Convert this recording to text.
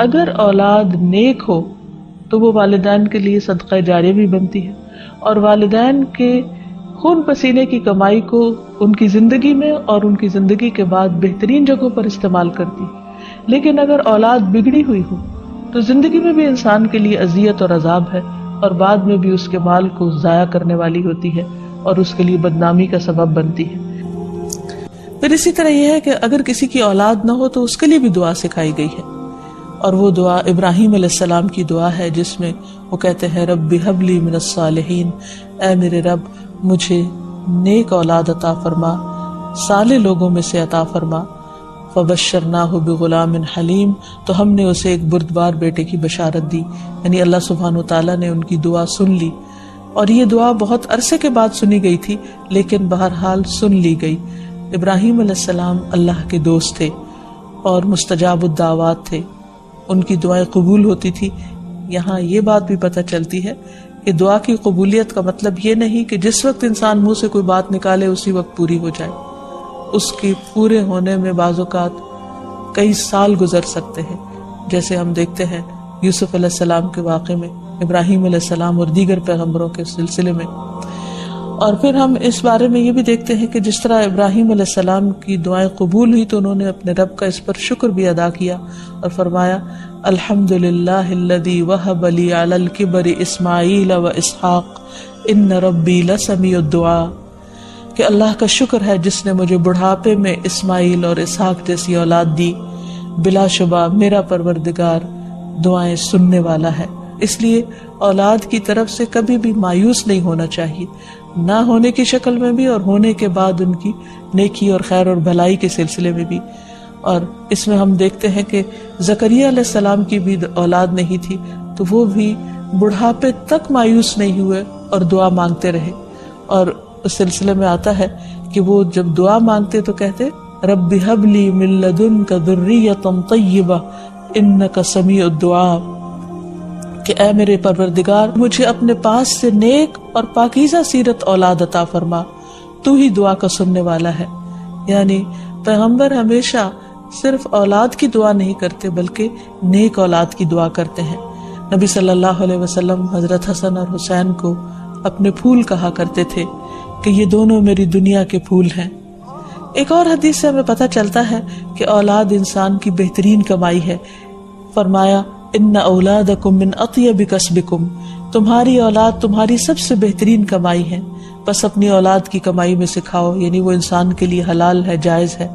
اگر اولاد نیک ہو تو وہ والدین کے لیے صدقہ جاریہ بھی بنتی ہے، اور والدین کے خون پسینے کی کمائی کو ان کی زندگی میں اور ان کی زندگی کے بعد بہترین جگہوں پر استعمال کرتی. لیکن اگر اولاد بگڑی ہوئی ہو تو زندگی میں بھی انسان کے لیے اذیت اور عذاب ہے، اور بعد میں بھی اس کے مال کو ضائع کرنے والی ہوتی ہے اور اس کے لیے بدنامی کا سبب بنتی ہے. پھر اسی طرح یہ ہے کہ اگر کسی کی اولاد نہ ہو تو اس کے لیے بھی دعا سکھائی گئی ہے، اور وہ دعا ابراہیم علیہ السلام کی دعا ہے جس میں وہ کہتے ہیں رب ہب لی من الصالحین، اے میرے رب مجھے نیک اولاد عطا فرما، صالح لوگوں میں سے عطا فرما. فبشرناہ بغلام حلیم، تو ہم نے اسے ایک بردبار بیٹے کی بشارت دی. یعنی اللہ سبحانہ وتعالیٰ نے ان کی دعا سن لی، اور یہ دعا بہت عرصے کے بعد سنی گئی تھی لیکن بہرحال سن لی گئی. ابراہیم علیہ السلام اللہ کے دوست تھے اور مستجاب الدعوات تھے، ان کی دعائیں قبول ہوتی تھی. یہاں یہ بات بھی پتہ چلتی ہے کہ دعا کی قبولیت کا مطلب یہ نہیں کہ جس وقت انسان منہ سے کوئی بات نکالے اسی وقت پوری ہو جائے. اس کی پورے ہونے میں بعض اوقات کئی سال گزر سکتے ہیں، جیسے ہم دیکھتے ہیں یوسف علیہ السلام کے واقعے میں، ابراہیم علیہ السلام اور دیگر پیغمبروں کے سلسلے میں. اور پھر ہم اس بارے میں یہ بھی دیکھتے ہیں کہ جس طرح ابراہیم علیہ السلام کی دعائیں قبول ہوئی تو انہوں نے اپنے رب کا اس پر شکر بھی ادا کیا اور فرمایا الحمدللہ الذی وہب لی علی الکبر اسماعیل و اسحاق ان ربی لسمیع الدعاء، کہ اللہ کا شکر ہے جس نے مجھے بڑھاپے میں اسماعیل اور اسحاق جیسی اولاد دی، بلا شبہ میرا پروردگار دعائیں سننے والا ہے. اس لیے اولاد کی طرف سے کبھی بھی مایوس نہیں ہونا چاہیے، نہ ہونے کی شکل میں بھی اور ہونے کے بعد ان کی نیکی اور خیر اور بھلائی کے سلسلے میں بھی. اور اس میں ہم دیکھتے ہیں کہ زکریا علیہ السلام کی بھی اولاد نہیں تھی تو وہ بھی بڑھاپے تک مایوس نہیں ہوئے اور دعا مانگتے رہے. اور اس سلسلے میں آتا ہے کہ وہ جب دعا مانگتے تو کہتے رب ہب لی من لدنک ذریۃ طیبہ انک سمیع الدعاء، کہ اے میرے پروردگار مجھے اپنے پاس سے نیک اور پاکیزہ سیرت اولاد عطا فرما، تو ہی دعا کا سننے والا ہے. یعنی پیغمبر ہمیشہ صرف اولاد کی دعا نہیں کرتے بلکہ نیک اولاد کی دعا کرتے ہیں. نبی صلی اللہ علیہ وسلم حضرت حسن اور حسین کو اپنے پھول کہا کرتے تھے کہ یہ دونوں میری دنیا کے پھول ہیں. ایک اور حدیث سے ہمیں پتہ چلتا ہے کہ اولاد انسان کی بہترین کمائی ہے. فرمایا ان اولادکم من اطیب کسبکم، تمہاری اولاد تمہاری سب سے بہترین کمائی ہے، بس اپنی اولاد کی کمائی میں سے کھاؤ. یعنی وہ انسان کے لیے حلال ہے، جائز ہے.